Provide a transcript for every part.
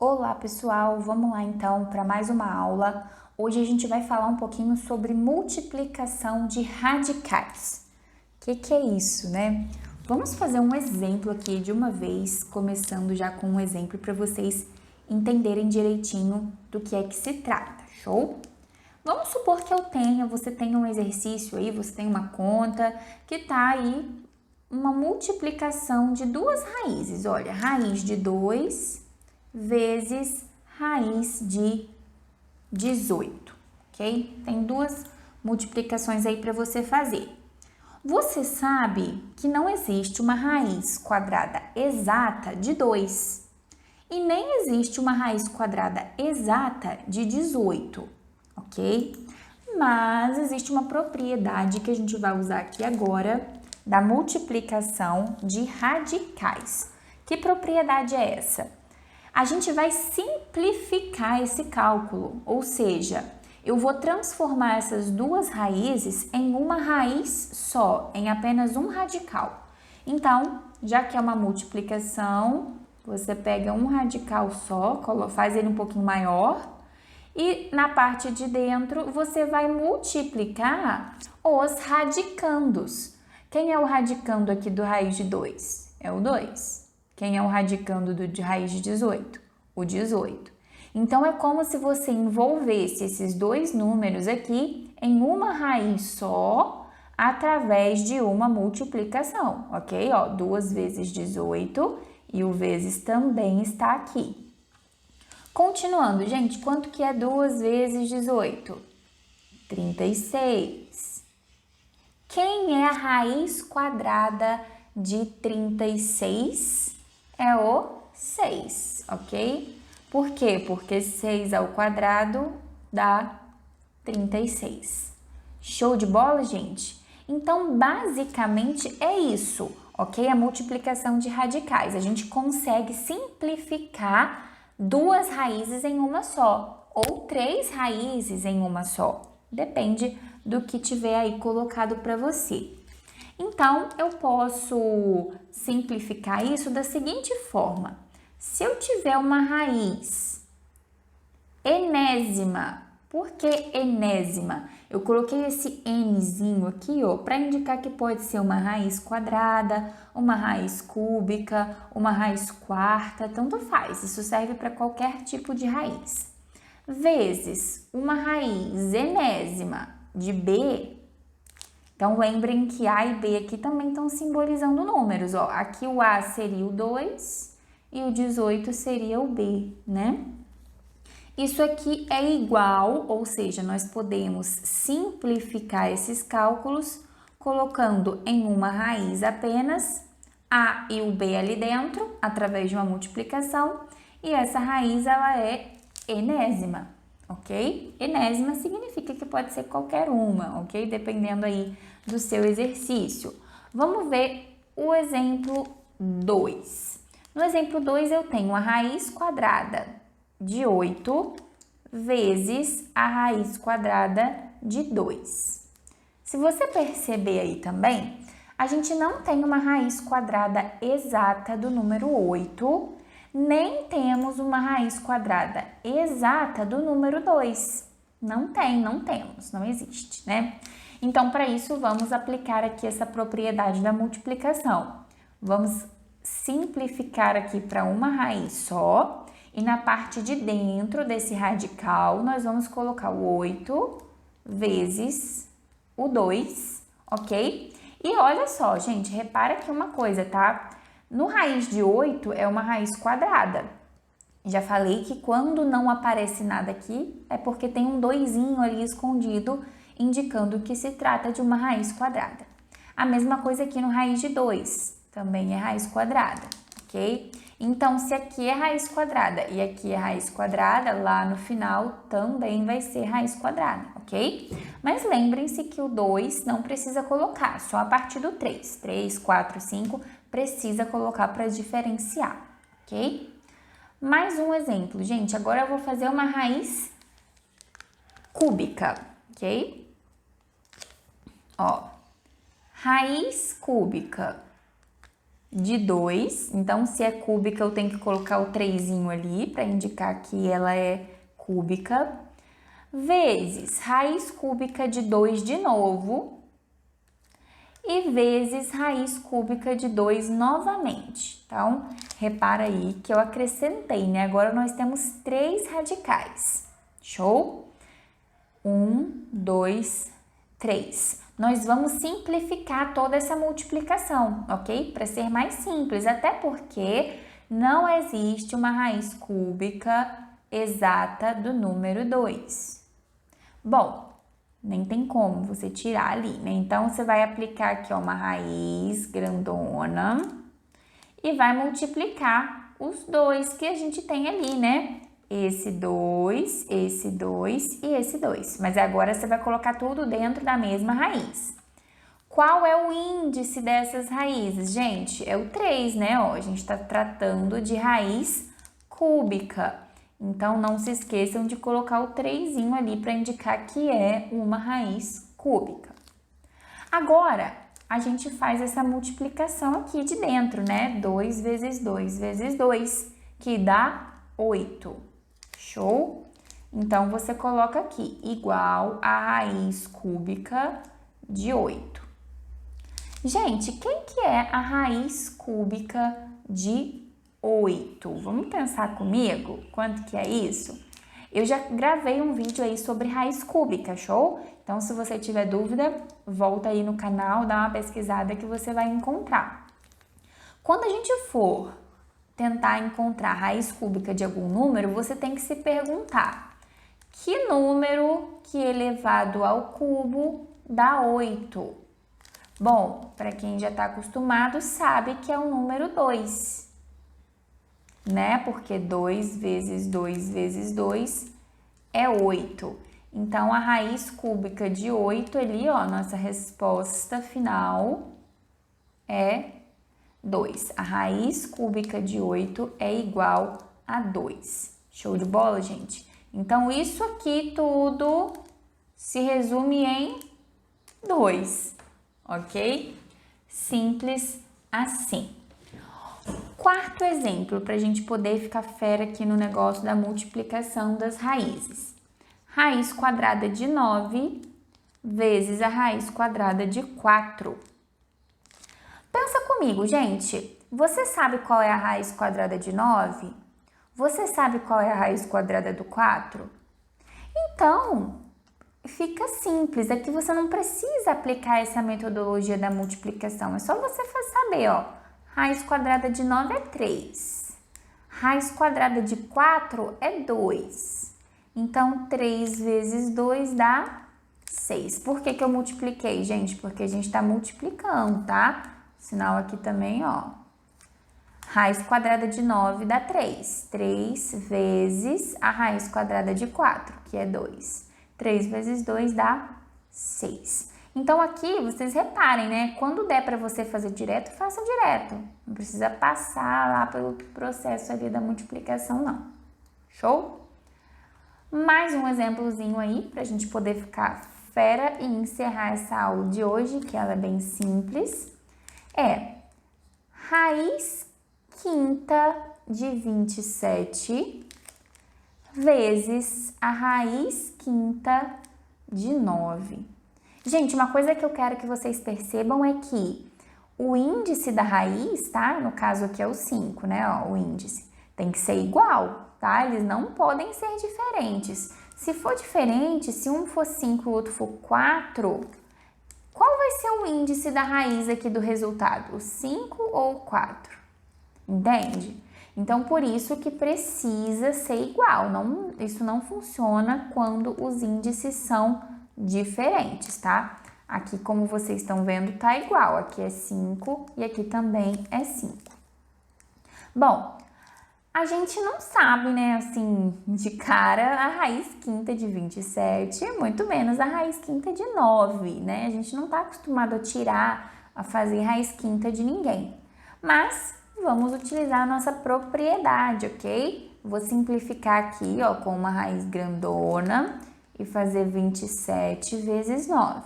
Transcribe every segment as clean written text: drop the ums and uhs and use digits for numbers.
Olá pessoal, vamos lá então para mais uma aula. Hoje a gente vai falar um pouquinho sobre multiplicação de radicais. O que é isso, né? Vamos fazer um exemplo aqui de uma vez, começando já com um exemplo para vocês entenderem direitinho do que é que se trata, show? Vamos supor que você tenha um exercício aí, você tem uma conta que tá aí uma multiplicação de duas raízes. Olha, raiz de 2 vezes raiz de 18, ok? Tem duas multiplicações aí para você fazer. Você sabe que não existe uma raiz quadrada exata de 2 e nem existe uma raiz quadrada exata de 18, ok? Mas existe uma propriedade que a gente vai usar aqui agora da multiplicação de radicais. Que propriedade é essa? A gente vai simplificar esse cálculo, ou seja, eu vou transformar essas duas raízes em uma raiz só, em apenas um radical. Então, já que é uma multiplicação, você pega um radical só, faz ele um pouquinho maior, e na parte de dentro você vai multiplicar os radicandos. Quem é o radicando aqui do raiz de 2? É o 2. Quem é o radicando de raiz de 18? O 18. Então, é como se você envolvesse esses dois números aqui em uma raiz só, através de uma multiplicação, ok? Ó, 2 vezes 18 e o vezes também está aqui. Continuando, gente, quanto que é 2 vezes 18? 36. Quem é a raiz quadrada de 36? É o 6, ok? Por quê? Porque 6 ao quadrado dá 36. Show de bola, gente? Então, basicamente é isso, ok? A multiplicação de radicais. A gente consegue simplificar duas raízes em uma só, ou três raízes em uma só. Depende do que tiver aí colocado para você. Então, eu posso simplificar isso da seguinte forma. Se eu tiver uma raiz enésima, por que enésima? Eu coloquei esse nzinho aqui, ó, para indicar que pode ser uma raiz quadrada, uma raiz cúbica, uma raiz quarta, tanto faz. Isso serve para qualquer tipo de raiz. Vezes uma raiz enésima de b. Então, lembrem que A e B aqui também estão simbolizando números, ó. Aqui o A seria o 2 e o 18 seria o B, né? Isso aqui é igual, ou seja, nós podemos simplificar esses cálculos colocando em uma raiz apenas A e o B ali dentro, através de uma multiplicação, e essa raiz ela é enésima, ok? Enésima significa que pode ser qualquer uma, ok? Dependendo aí do seu exercício. Vamos ver o exemplo 2. No exemplo 2 eu tenho a raiz quadrada de 8 vezes a raiz quadrada de 2. Se você perceber aí também, a gente não tem uma raiz quadrada exata do número 8, nem temos uma raiz quadrada exata do número 2. Não temos, não existe, né? Então, para isso, vamos aplicar aqui essa propriedade da multiplicação. Vamos simplificar aqui para uma raiz só. E na parte de dentro desse radical, nós vamos colocar o 8 vezes o 2, ok? E olha só, gente, repara aqui uma coisa, tá? No raiz de 8 é uma raiz quadrada. Já falei que quando não aparece nada aqui, é porque tem um 2zinho ali escondido, indicando que se trata de uma raiz quadrada. A mesma coisa aqui no raiz de 2, também é raiz quadrada, ok? Então, se aqui é raiz quadrada e aqui é raiz quadrada, lá no final também vai ser raiz quadrada, ok? Mas lembrem-se que o 2 não precisa colocar, só a partir do 3. 3, 4, 5 precisa colocar para diferenciar, ok? Mais um exemplo, gente. Agora eu vou fazer uma raiz cúbica, ok? Ó, raiz cúbica de 2. Então, se é cúbica, eu tenho que colocar o 3 ali para indicar que ela é cúbica. Vezes raiz cúbica de 2 de novo. E vezes raiz cúbica de 2 novamente. Então, repara aí que eu acrescentei, né? Agora nós temos 3 radicais. Show? 1, 2, 3. Nós vamos simplificar toda essa multiplicação, ok? Para ser mais simples, até porque não existe uma raiz cúbica exata do número 2. Bom, nem tem como você tirar ali, né? Então, você vai aplicar aqui ó, uma raiz grandona e vai multiplicar os 2 que a gente tem ali, né? Esse 2 e esse 2. Mas agora você vai colocar tudo dentro da mesma raiz. Qual é o índice dessas raízes? Gente, é o 3, né? Ó, a gente está tratando de raiz cúbica. Então, não se esqueçam de colocar o 3 ali para indicar que é uma raiz cúbica. Agora, a gente faz essa multiplicação aqui de dentro, né? 2 vezes 2 vezes 2, que dá 8. Show? Então, você coloca aqui, igual a raiz cúbica de 8. Gente, quem que é a raiz cúbica de 8? Vamos pensar comigo? Quanto que é isso? Eu já gravei um vídeo aí sobre raiz cúbica, show? Então, se você tiver dúvida, volta aí no canal, dá uma pesquisada que você vai encontrar. Quando a gente for tentar encontrar a raiz cúbica de algum número, você tem que se perguntar: que número que elevado ao cubo dá 8? Bom, para quem já está acostumado, sabe que é o número 2, né? Porque 2 vezes 2 vezes 2 é 8. Então, a raiz cúbica de 8 ali, ó, nossa resposta final é 2. A raiz cúbica de 8 é igual a 2. Show de bola, gente? Então, isso aqui tudo se resume em 2, ok? Simples assim. Quarto exemplo, para a gente poder ficar fera aqui no negócio da multiplicação das raízes. Raiz quadrada de 9 vezes a raiz quadrada de 4. Pensa comigo, gente. Você sabe qual é a raiz quadrada de 9? Você sabe qual é a raiz quadrada do 4? Então, fica simples. Aqui você não precisa aplicar essa metodologia da multiplicação. É só você saber, ó. Raiz quadrada de 9 é 3. Raiz quadrada de 4 é 2. Então, 3 vezes 2 dá 6. Por que que eu multipliquei, gente? Porque a gente está multiplicando, tá? Sinal aqui também, ó. Raiz quadrada de 9 dá 3. 3 vezes a raiz quadrada de 4, que é 2. 3 vezes 2 dá 6. Então, aqui, vocês reparem, né? Quando der para você fazer direto, faça direto. Não precisa passar lá pelo processo ali da multiplicação, não. Show? Mais um exemplozinho aí, para a gente poder ficar fera e encerrar essa aula de hoje, que ela é bem simples. É raiz quinta de 27 vezes a raiz quinta de 9. Gente, uma coisa que eu quero que vocês percebam é que o índice da raiz, tá? No caso aqui é o 5, né? Ó, o índice tem que ser igual, tá? Eles não podem ser diferentes. Se for diferente, se um for 5 e o outro for 4, qual vai ser o índice da raiz aqui do resultado? O 5 ou o 4? Entende? Então, por isso que precisa ser igual. Isso não funciona quando os índices são diferentes, tá? Aqui, como vocês estão vendo, tá igual. Aqui é 5 e aqui também é 5. Bom, a gente não sabe, né, assim, de cara, a raiz quinta de 27, muito menos a raiz quinta de 9, né? A gente não tá acostumado a tirar, a fazer raiz quinta de ninguém. Mas vamos utilizar a nossa propriedade, ok? Vou simplificar aqui, ó, com uma raiz grandona e fazer 27 vezes 9.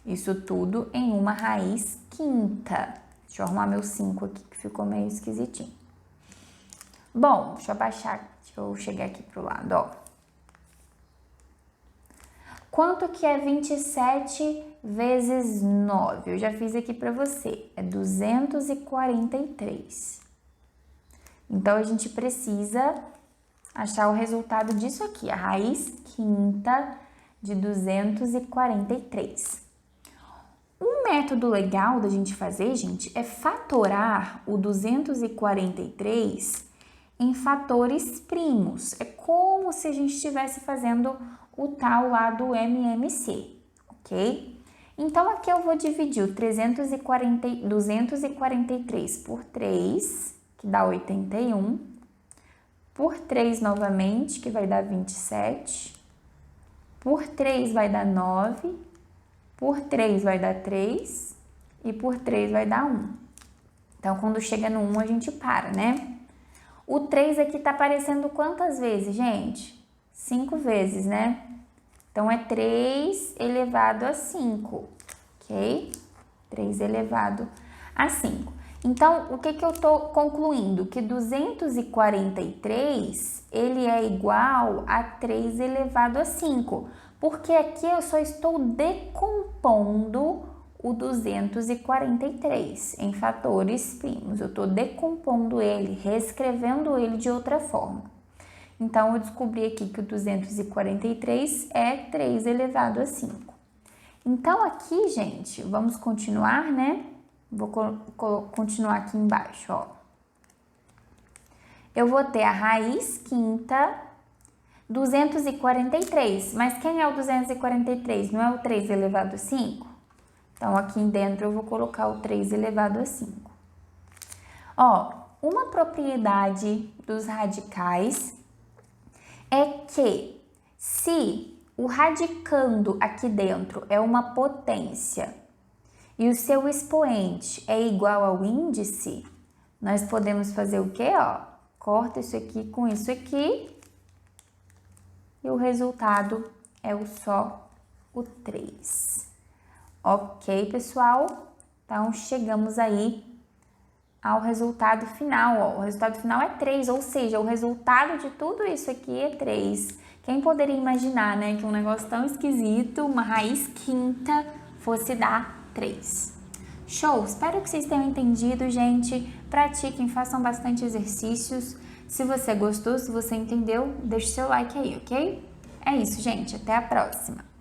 Isso tudo em uma raiz quinta. Deixa eu arrumar meu 5 aqui, que ficou meio esquisitinho. Bom, deixa eu chegar aqui pro lado, ó. Quanto que é 27 vezes 9? Eu já fiz aqui para você, é 243. Então, a gente precisa achar o resultado disso aqui, a raiz quinta de 243. Um método legal da gente fazer, gente, é fatorar o 243 em fatores primos. É como se a gente estivesse fazendo o tal lá do MMC, ok? Então, aqui eu vou dividir o 243 por 3, que dá 81, por 3 novamente, que vai dar 27, por 3 vai dar 9, por 3 vai dar 3 e por 3 vai dar 1. Então, quando chega no 1, a gente para, né? O 3 aqui tá aparecendo quantas vezes, gente? 5 vezes, né? Então, é 3 elevado a 5, ok? 3 elevado a 5. Então, o que eu tô concluindo? Que 243, ele é igual a 3 elevado a 5. Porque aqui eu só estou decompondo o 243 em fatores primos. Eu estou decompondo ele, reescrevendo ele de outra forma. Então, eu descobri aqui que o 243 é 3 elevado a 5. Então, aqui, gente, vamos continuar, né? Vou continuar aqui embaixo, ó. Eu vou ter a raiz quinta 243, mas quem é o 243? Não é o 3 elevado a 5? Então, aqui dentro eu vou colocar o 3 elevado a 5. Ó, uma propriedade dos radicais é que se o radicando aqui dentro é uma potência e o seu expoente é igual ao índice, nós podemos fazer o quê? Ó, corta isso aqui com isso aqui e o resultado é só o 3. Ok, pessoal? Então, chegamos aí ao resultado final, ó. O resultado final é 3, ou seja, o resultado de tudo isso aqui é 3. Quem poderia imaginar, né, que um negócio tão esquisito, uma raiz quinta, fosse dar 3? Show! Espero que vocês tenham entendido, gente. Pratiquem, façam bastante exercícios. Se você gostou, se você entendeu, deixe seu like aí, ok? É isso, gente. Até a próxima!